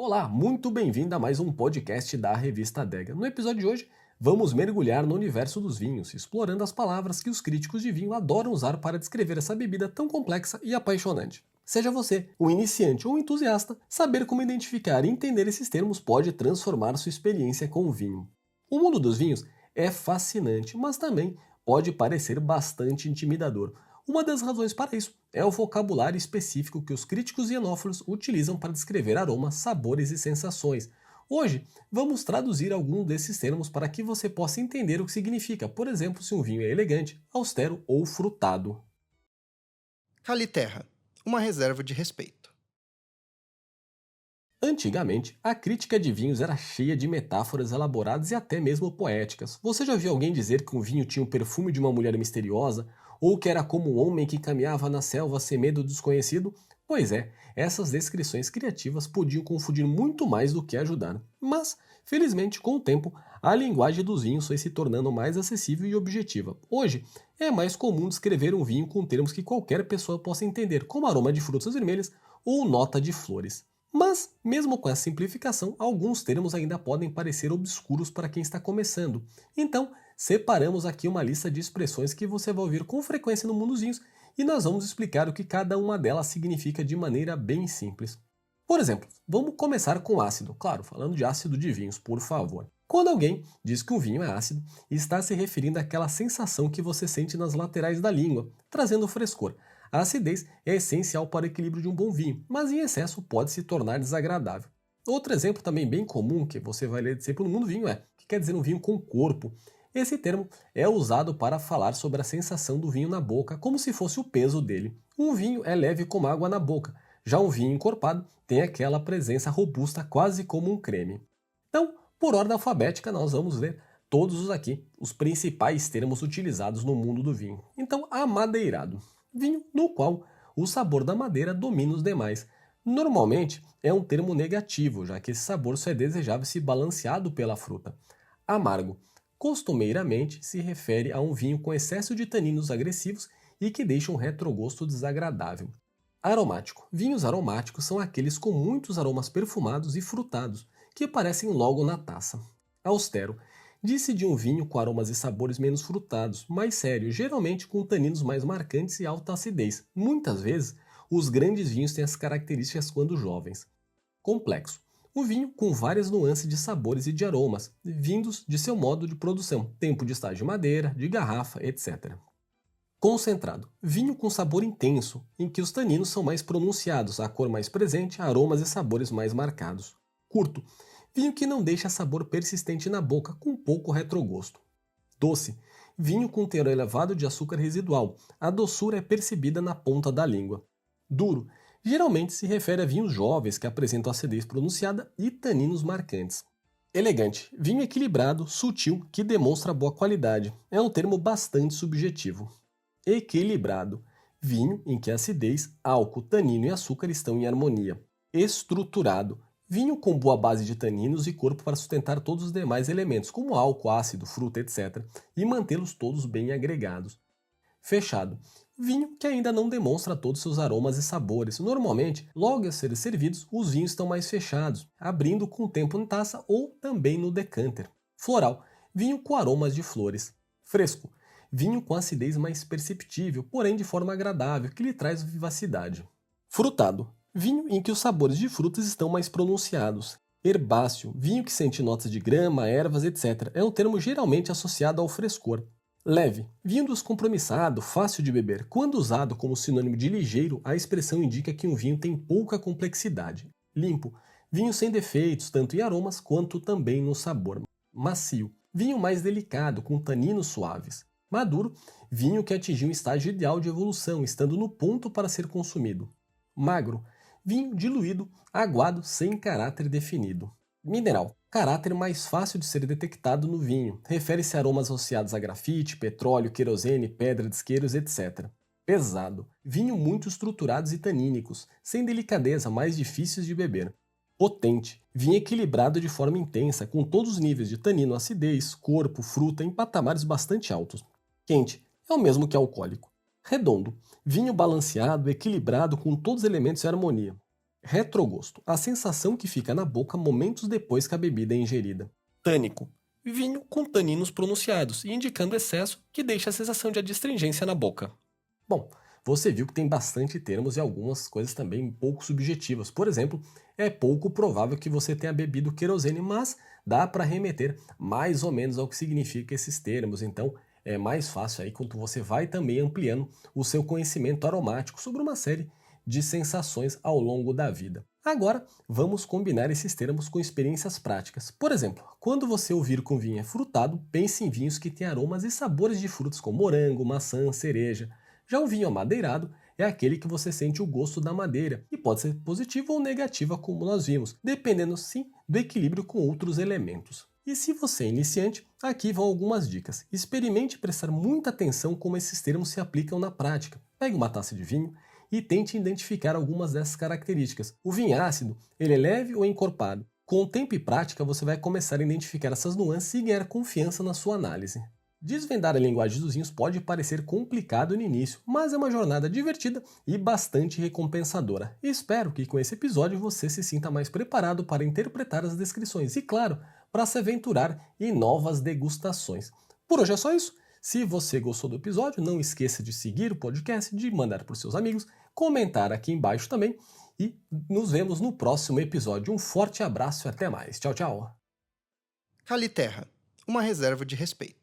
Olá, muito bem-vindo a mais um podcast da Revista Adega. No episódio de hoje, vamos mergulhar no universo dos vinhos, explorando as palavras que os críticos de vinho adoram usar para descrever essa bebida tão complexa e apaixonante. Seja você um iniciante ou um entusiasta, saber como identificar e entender esses termos pode transformar sua experiência com o vinho. O mundo dos vinhos é fascinante, mas também pode parecer bastante intimidador. Uma das razões para isso é o vocabulário específico que os críticos e enófilos utilizam para descrever aromas, sabores e sensações. Hoje, vamos traduzir alguns desses termos para que você possa entender o que significa, por exemplo, se um vinho é elegante, austero ou frutado. Caliterra, uma reserva de respeito. Antigamente, a crítica de vinhos era cheia de metáforas elaboradas e até mesmo poéticas. Você já viu alguém dizer que um vinho tinha o perfume de uma mulher misteriosa? Ou que era como um homem que caminhava na selva sem medo do desconhecido? Pois é, essas descrições criativas podiam confundir muito mais do que ajudar. Mas, felizmente, com o tempo, a linguagem dos vinhos foi se tornando mais acessível e objetiva. Hoje, é mais comum descrever um vinho com termos que qualquer pessoa possa entender, como aroma de frutas vermelhas ou nota de flores. Mas, mesmo com essa simplificação, alguns termos ainda podem parecer obscuros para quem está começando. Então, separamos aqui uma lista de expressões que você vai ouvir com frequência no mundo dos vinhos e nós vamos explicar o que cada uma delas significa de maneira bem simples. Por exemplo, vamos começar com ácido. Claro, falando de ácido de vinhos, por favor. Quando alguém diz que um vinho é ácido, está se referindo àquela sensação que você sente nas laterais da língua, trazendo frescor. A acidez é essencial para o equilíbrio de um bom vinho, mas em excesso pode se tornar desagradável. Outro exemplo também bem comum que você vai ler sempre no mundo vinho é que quer dizer um vinho com corpo. Esse termo é usado para falar sobre a sensação do vinho na boca, como se fosse o peso dele. Um vinho é leve como água na boca, já um vinho encorpado tem aquela presença robusta quase como um creme. Então, por ordem alfabética, nós vamos ler todos os principais termos utilizados no mundo do vinho. Então, amadeirado. Vinho no qual o sabor da madeira domina os demais. Normalmente é um termo negativo, já que esse sabor só é desejável se balanceado pela fruta. Amargo. Costumeiramente se refere a um vinho com excesso de taninos agressivos e que deixa um retrogosto desagradável. Aromático. Vinhos aromáticos são aqueles com muitos aromas perfumados e frutados, que aparecem logo na taça. Austero. Disse de um vinho com aromas e sabores menos frutados, mais sério, geralmente com taninos mais marcantes e alta acidez. Muitas vezes, os grandes vinhos têm as características quando jovens. Complexo. O vinho com várias nuances de sabores e de aromas, vindos de seu modo de produção, tempo de estágio de madeira, de garrafa, etc. Concentrado. Vinho com sabor intenso, em que os taninos são mais pronunciados, a cor mais presente, aromas e sabores mais marcados. Curto. Vinho que não deixa sabor persistente na boca, com pouco retrogosto. Doce. Vinho com teor elevado de açúcar residual. A doçura é percebida na ponta da língua. Duro. Geralmente se refere a vinhos jovens que apresentam acidez pronunciada e taninos marcantes. Elegante. Vinho equilibrado, sutil, que demonstra boa qualidade. É um termo bastante subjetivo. Equilibrado. Vinho em que a acidez, álcool, tanino e açúcar estão em harmonia. Estruturado. Vinho com boa base de taninos e corpo para sustentar todos os demais elementos, como álcool, ácido, fruta, etc., e mantê-los todos bem agregados. Fechado. Vinho que ainda não demonstra todos seus aromas e sabores. Normalmente, logo a serem servidos, os vinhos estão mais fechados, abrindo com o tempo em taça ou também no decanter. Floral. Vinho com aromas de flores. Fresco. Vinho com acidez mais perceptível, porém de forma agradável, que lhe traz vivacidade. Frutado. Vinho em que os sabores de frutas estão mais pronunciados. Herbáceo, vinho que sente notas de grama, ervas, etc. É um termo geralmente associado ao frescor. Leve, vinho descompromissado, fácil de beber. Quando usado como sinônimo de ligeiro, a expressão indica que um vinho tem pouca complexidade. Limpo, vinho sem defeitos, tanto em aromas quanto também no sabor. Macio, vinho mais delicado, com taninos suaves. Maduro, vinho que atingiu um estágio ideal de evolução, estando no ponto para ser consumido. Magro, vinho diluído, aguado, sem caráter definido. Mineral, caráter mais fácil de ser detectado no vinho. Refere-se a aromas associados a grafite, petróleo, querosene, pedra de isqueiros, etc. Pesado, vinho muito estruturados e tanínicos, sem delicadeza, mais difíceis de beber. Potente, vinho equilibrado de forma intensa, com todos os níveis de tanino, acidez, corpo, fruta em patamares bastante altos. Quente, é o mesmo que alcoólico. Redondo, vinho balanceado, equilibrado, com todos os elementos em harmonia. Retrogosto, a sensação que fica na boca momentos depois que a bebida é ingerida. Tânico, vinho com taninos pronunciados e indicando excesso que deixa a sensação de adstringência na boca. Bom, você viu que tem bastante termos e algumas coisas também um pouco subjetivas. Por exemplo, é pouco provável que você tenha bebido querosene, mas dá para remeter mais ou menos ao que significa esses termos. Então, é mais fácil aí quando você vai também ampliando o seu conhecimento aromático sobre uma série de sensações ao longo da vida. Agora, vamos combinar esses termos com experiências práticas. Por exemplo, quando você ouvir com vinho frutado, pense em vinhos que têm aromas e sabores de frutas como morango, maçã, cereja. Já o vinho amadeirado é aquele que você sente o gosto da madeira e pode ser positivo ou negativa, como nós vimos, dependendo sim do equilíbrio com outros elementos. E se você é iniciante, aqui vão algumas dicas. Experimente prestar muita atenção como esses termos se aplicam na prática. Pegue uma taça de vinho e tente identificar algumas dessas características. O vinho ácido, ele é leve ou encorpado? Com o tempo e prática, você vai começar a identificar essas nuances e ganhar confiança na sua análise. Desvendar a linguagem dos vinhos pode parecer complicado no início, mas é uma jornada divertida e bastante recompensadora. Espero que com esse episódio você se sinta mais preparado para interpretar as descrições e, claro, para se aventurar em novas degustações. Por hoje é só isso. Se você gostou do episódio, não esqueça de seguir o podcast, de mandar para os seus amigos, comentar aqui embaixo também e nos vemos no próximo episódio. Um forte abraço e até mais. Tchau, tchau. Caliterra, uma reserva de respeito.